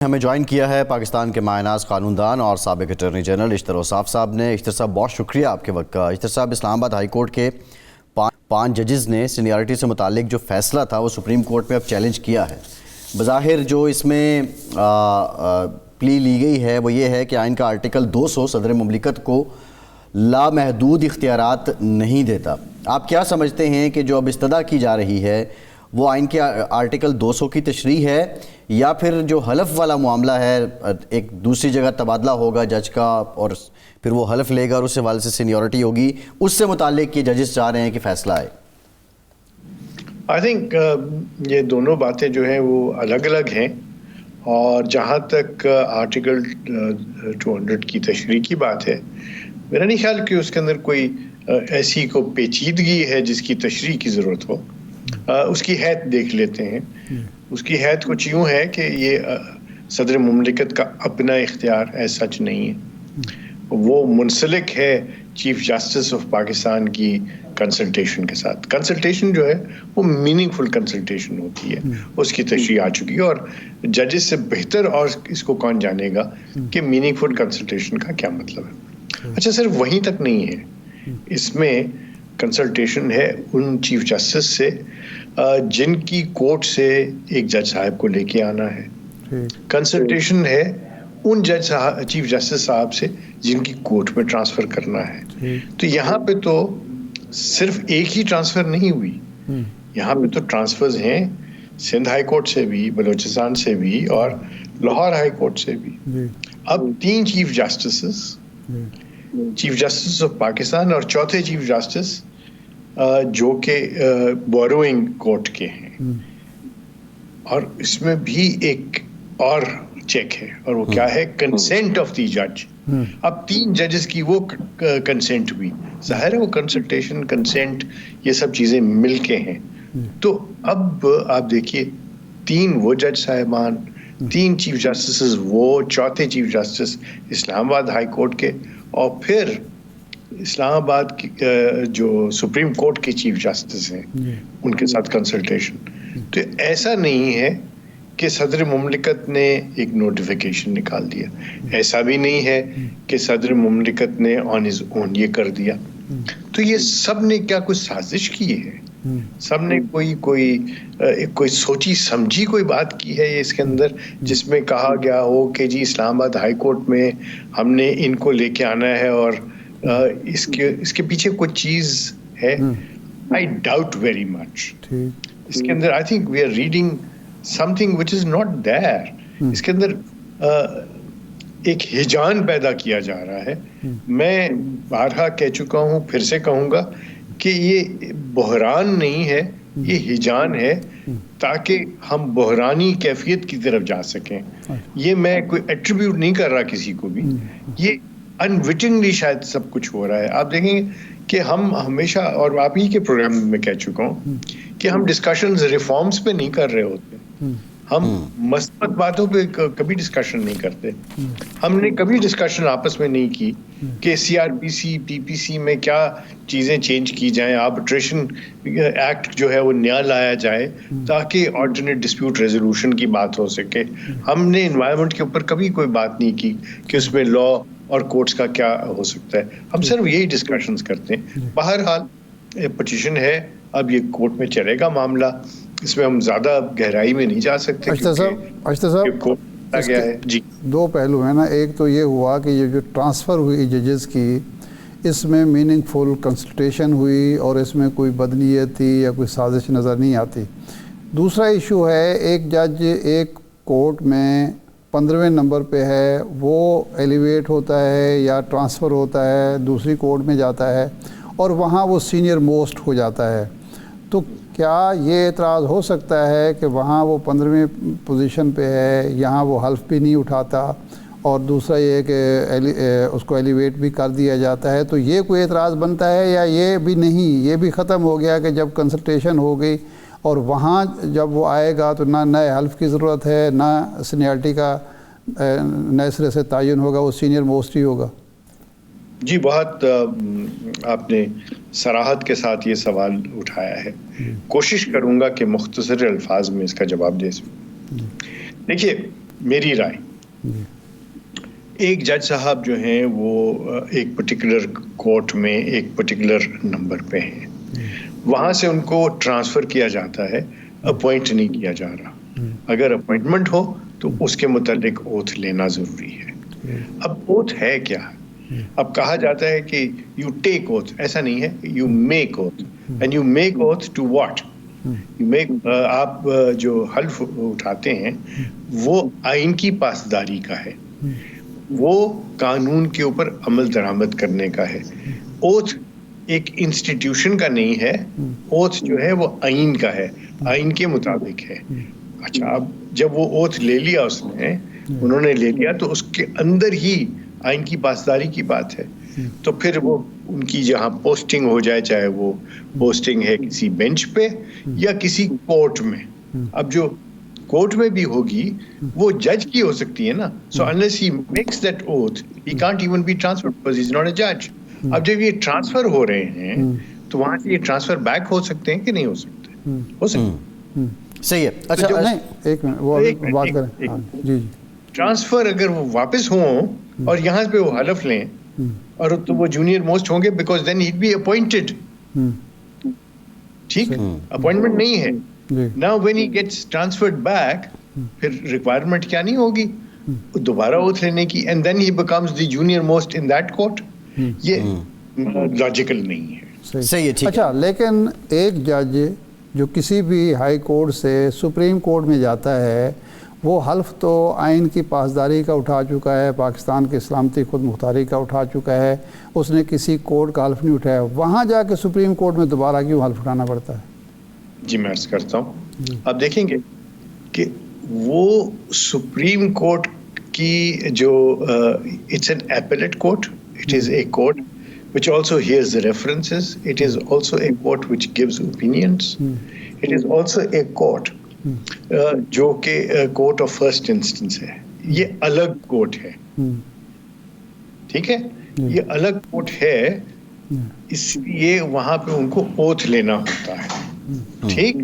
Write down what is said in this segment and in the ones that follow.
ہمیں جوائن کیا ہے پاکستان کے مایہ ناز قانون دان اور سابق اٹارنی جنرل اشتر اوصاف صاحب نے۔ اشتر صاحب بہت شکریہ آپ کے وقت کا۔ اشتر صاحب، اسلام آباد ہائی کورٹ کے 5 ججز نے سینیارٹی سے متعلق جو فیصلہ تھا وہ سپریم کورٹ میں اب چیلنج کیا ہے۔ بظاہر جو اس میں پلی لی گئی ہے وہ یہ ہے کہ آئین کا آرٹیکل 200 صدر مملکت کو لامحدود اختیارات نہیں دیتا۔ آپ کیا سمجھتے ہیں کہ جو اب استدعا کی جا رہی ہے وہ آئین کے آرٹیکل 200 کی تشریح ہے، یا پھر جو حلف والا معاملہ ہے ایک دوسری جگہ تبادلہ ہوگا جج کا اور پھر وہ حلف لے گا اور اس حوالے سے سینیورٹی ہوگی، اس سے متعلق یہ ججز چاہ رہے ہیں کہ فیصلہ آئے؟ آئی تھنک یہ دونوں باتیں جو ہیں وہ الگ الگ ہیں، اور جہاں تک آرٹیکل 200 کی تشریح کی بات ہے، میرا نہیں خیال کہ اس کے اندر کوئی ایسی کو پیچیدگی ہے جس کی تشریح کی ضرورت ہو۔ اس کی حیث دیکھ لیتے ہیں۔ اس کی حیث کچھ یوں ہے کہ یہ صدر مملکت کا اپنا اختیار ایز سچ نہیں ہے، وہ منسلک ہے چیف جسٹس آف پاکستان کی کنسلٹیشن کے ساتھ۔ کنسلٹیشن جو ہے وہ میننگ فل کنسلٹیشن ہوتی ہے، اس کی تشریح آ چکی ہے، اور ججز سے بہتر اور اس کو کون جانے گا کہ میننگ فل کنسلٹیشن کا کیا مطلب ہے۔ اچھا، صرف وہیں تک نہیں ہے، اس میں کنسلٹیشن ہے ان چیف جسٹس سے جن کی کورٹ سے ایک جج صاحب کو لے کے آنا ہے۔ کنسلٹیشن ہے ان چیف جسٹس صاحب سے جن کی کورٹ میں ٹرانسفر کرنا ہے۔ تو یہاں پہ تو صرف ایک ہی ٹرانسفر نہیں ہوئی، یہاں پہ تو ٹرانسفرز ہیں سندھ ہائی کورٹ سے بھی، بلوچستان سے بھی، اور لاہور ہائی کورٹ سے بھی۔ اب 3 چیف جسٹس آف پاکستان اور چوتھے چیف جسٹس جو کہ بوروئنگ کورٹ کے ہیں، اور اس میں بھی ایک اور چیک ہے، اور وہ کیا ہے؟ کنسینٹ آف دی جج۔ اب 3 ججز کی وہ کنسینٹ ہوئی، ظاہر ہے وہ کنسلٹیشن، کنسینٹ، یہ سب چیزیں مل کے ہیں۔ تو اب آپ دیکھیے 3 وہ جج صاحبان، 3 چیف جسٹس، وہ چوتھے چیف جسٹس اسلام آباد ہائی کورٹ کے، اور پھر اسلام آباد کی جو سپریم کورٹ کے چیف جسٹس ہیں ان کے ساتھ کنسلٹیشن۔ تو ایسا نہیں ہے کہ صدر مملکت نے ایک نوٹیفیکیشن نکال دیا، ایسا بھی نہیں ہے کہ صدر مملکت نے آن ہز اون یہ کر دیا۔ تو یہ سب نے کیا کوئی سازش کی ہے، سب نے کوئی سوچی سمجھی کوئی بات کی ہے اس کے اندر، جس میں کہا گیا ہو کہ جی اسلام آباد ہائی کورٹ میں ہم نے ان کو لے کے آنا ہے، اور اس کے پیچھے کوئی چیز ہے؟ I doubt very much. اس کے اندر I think we are reading something which is not there. اس کے اندر ایک ہجان پیدا کیا جا رہا ہے۔ میں بارہا کہہ چکا ہوں، پھر سے کہوں گا کہ یہ بحران نہیں ہے، یہ ہجان ہے، تاکہ ہم بحرانی کیفیت کی طرف جا سکیں۔ یہ میں کوئی ایٹریبیوٹ نہیں کر رہا کسی کو بھی، یہ انوٹنگلی شاید سب کچھ ہو رہا ہے۔ آپ دیکھیں گے کہ ہم ہمیشہ، اور آپ ہی کے پروگرام میں کہہ چکا ہوں کہ ہم ڈسکشنز ریفارمز پہ نہیں کر رہے ہوتے، ہم مثبت باتوں پہ کبھی ڈسکشن نہیں کرتے۔ ہم نے کبھی ڈسکشن آپس میں نہیں کی کہ CRPC TPC میں کیا چیزیں چینج کی جائیں، آربٹریشن ایکٹ جو ہے وہ نیا لایا جائے تاکہ آلٹرنیٹ ڈسپیوٹ ریزولوشن کی بات ہو سکے۔ ہم نے انوائرمنٹ کے اوپر کبھی کوئی بات نہیں کی کہ اس میں لا اور کورٹس کا کیا ہو سکتا ہے، ہم صرف یہی ڈسکشنز کرتے ہیں۔ بہرحال پٹیشن ہے، اب یہ کورٹ میں چلے گا معاملہ، اس میں ہم زیادہ گہرائی میں نہیں جا سکتے۔ اشتر صاحب گیا ہے جی، 2 پہلو ہیں نا، ایک تو یہ ہوا کہ یہ جو ٹرانسفر ہوئی ججز کی، اس میں میننگ فل کنسلٹیشن ہوئی اور اس میں کوئی بدنیتی یا کوئی سازش نظر نہیں آتی۔ دوسرا ایشو ہے، ایک جج ایک کورٹ میں 15ویں نمبر پہ ہے، وہ ایلیویٹ ہوتا ہے یا ٹرانسفر ہوتا ہے، دوسری کورٹ میں جاتا ہے اور وہاں وہ سینئر موسٹ ہو جاتا ہے۔ تو کیا یہ اعتراض ہو سکتا ہے کہ وہاں وہ 15ویں پوزیشن پہ ہے، یہاں وہ حلف بھی نہیں اٹھاتا، اور دوسرا یہ کہ اس کو ایلیویٹ بھی کر دیا جاتا ہے؟ تو یہ کوئی اعتراض بنتا ہے، یا یہ بھی نہیں، یہ بھی ختم ہو گیا کہ جب کنسلٹیشن ہو گئی اور وہاں جب وہ آئے گا تو نہ نئے حلف کی ضرورت ہے، نہ سینیارٹی کا نئے سرے سے تعین ہوگا، وہ سینئر موسٹ ہی ہوگا؟ جی، بہت آپ نے صراحت کے ساتھ یہ سوال اٹھایا ہے۔ کوشش کروں گا کہ مختصر الفاظ میں اس کا جواب دے سکوں۔ دیکھیے، میری رائے ایک جج صاحب جو ہیں وہ ایک پرٹیکولر کورٹ میں ایک پرٹیکولر نمبر پہ ہیں, وہاں سے ان کو ٹرانسفر کیا جاتا ہے, اپوائنٹ نہیں کیا جا رہا. اگر اپوائنٹمنٹ ہو تو اس کے متعلق اوتھ لینا ضروری ہے. اب اوتھ ہے کیا؟ اب کہا جاتا ہے کہ یو ٹیک اوتھ, ایسا نہیں ہے, you make oath. And you make oath to what? You make, آپ جو حلف اٹھاتے ہیں وہ آئین کی پاسداری کا ہے, وہ قانون کے اوپر عمل درآمد کرنے کا ہے. اوتھ ایک انسٹیٹیوشن کا نہیں ہے, اوتھ جو ہے وہ آئین کا ہے, آئین کے مطابق ہے. اچھا, اب جب وہ اوتھ لے لیا اس نے, انہوں نے لے لیا, تو اس کے اندر ہی آئین کی پاسداری کی بات ہے. تو پھر وہ ان کی جہاں پوسٹنگ ہو جائے, چاہے وہ پوسٹنگ ہے کسی بینچ پہ یا کسی کورٹ میں, اب جو کورٹ میں بھی ہوگی وہ جج کی ہو سکتی ہے نا. So unless he makes that oath he can't even be transferred because he is not a جج. اب جب یہ ٹرانسفر ہو رہے ہیں تو وہاں سے یہ ٹرانسفر بیک ہو سکتے ہیں کہ نہیں ہو سکتے؟ ہو سکتے. صحیح ہے. اچھا نہیں, ایک منٹ وہ بات کریں. جی جی, ٹرانسفر اگر وہ واپس ہوں اور یہاں پہ وہ حلف لیں اور تو وہ جونیئر موسٹ ہوں گے, because then head be appointed. ٹھیک, اپوائنٹمنٹ نہیں ہے. Now when he gets transferred back, پھر ریکوائرمنٹ کیا نہیں ہوگی دوبارہ اوتھ لینے کی, and then he becomes the junior most in that court. یہ لاجیکل نہیں ہے. صحیح ہے, ٹھیک ہے. اچھا, لیکن ایک جج جو کسی بھی ہائی کورٹ سے سپریم کورٹ میں جاتا ہے وہ حلف تو آئین کی پاسداری کا اٹھا چکا ہے, پاکستان کی سلامتی خود مختاری کا اٹھا چکا ہے, اس نے کسی کورٹ کا حلف نہیں اٹھایا, وہاں جا کے سپریم کورٹ میں دوبارہ کیوں حلف اٹھانا پڑتا ہے؟ جی میں عرض کرتا ہوں. آپ دیکھیں گے کہ وہ سپریم کورٹ کی جو it's an appellate court, it is a court which also hears the references, it is also a court which gives opinions, it is also a court جو کہ court of first instance ہے. یہ الگ court ہے, ٹھیک ہے, یہ الگ کورٹ ہے, اس لیے وہاں پہ ان کو اوتھ لینا ہوتا ہے. ٹھیک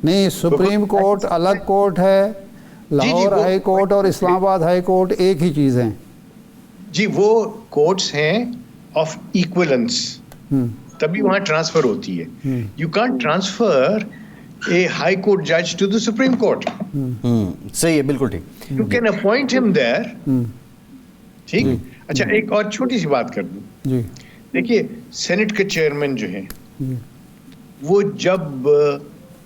نہیں, سپریم کورٹ الگ کورٹ ہے, لاہور ہائی کورٹ اور اسلام آباد ہائی کورٹ ایک ہی چیز ہیں. جی وہ کورٹس ہیں آف ایکولنس, تبھی وہاں ٹرانسفر ہوتی ہے. You can't transfer a high court جج ٹو دی سپریم کورٹ. صحیح ہے, بالکل ٹھیک. یو کین اپوائنٹ ہم دیر. ٹھیک. اچھا, ایک اور چھوٹی سی بات کر دوں. دیکھیے, سینٹ کے چیئرمین جو ہیں وہ جب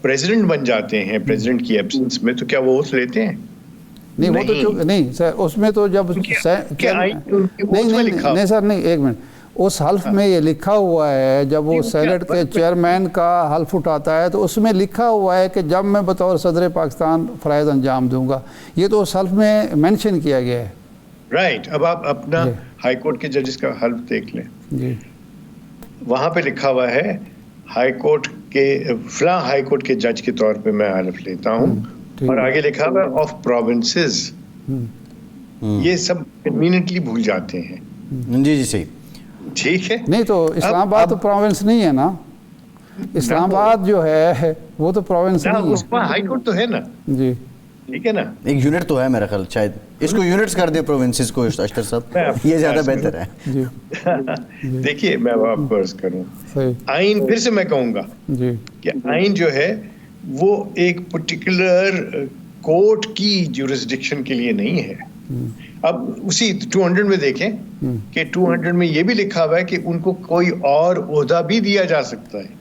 پریزیڈنٹ بن جاتے ہیں, پریزیڈنٹ کی ایبسنس میں, تو کیا وہ اوتھ لیتے ہیں؟ نہیں, وہ تو نہیں سر, اس میں تو جب نہیں سر, نہیں, ایک منٹ, اس حلف میں یہ لکھا ہوا ہے, جب وہ سینٹ کے چیئرمین کا حلف اٹھاتا ہے تو اس میں لکھا ہوا ہے کہ جب میں بطور صدر پاکستان فرائض انجام دوں گا, یہ تو اس حلف میں مینشن کیا گیا ہے. رائٹ. اب آپ اپنا ہائی کورٹ کے ججز کا حلف دیکھ لیں, وہاں پہ لکھا ہوا ہے ہائی کورٹ کے فلاں ہائی کورٹ کے جج کے طور پہ میں حلف لیتا ہوں, اور آگے لکھا ہوا ہے آف پروونسز. یہ سب کنوینئنٹلی بھول جاتے ہیں. جی جی, صحیح. ٹھیک ہے. نہیں تو اسلام آباد تو پروونس نہیں ہے نا, اسلام آباد جو ہے وہ تو پروونس نہیں ہے. ہائی کورٹ تو ہے نا. جی ٹھیک ہے نا, ایک یونٹ تو ہے میرا خیال, شاید اس کو یونٹس کر دیں پروونسز کو اشتر صاحب, یہ زیادہ بہتر ہے. جی دیکھیے, میں آپ کو عرض کروں, آئین پھر سے میں کہوں گا کہ آئین جو ہے وہ ایک پرٹیکولر کورٹ کی جورسڈکشن کے لیے نہیں ہے. اب اسی 200 میں دیکھیں کہ 200 میں یہ بھی لکھا ہوا ہے کہ ان کو کوئی اور عہدہ بھی دیا جا سکتا ہے.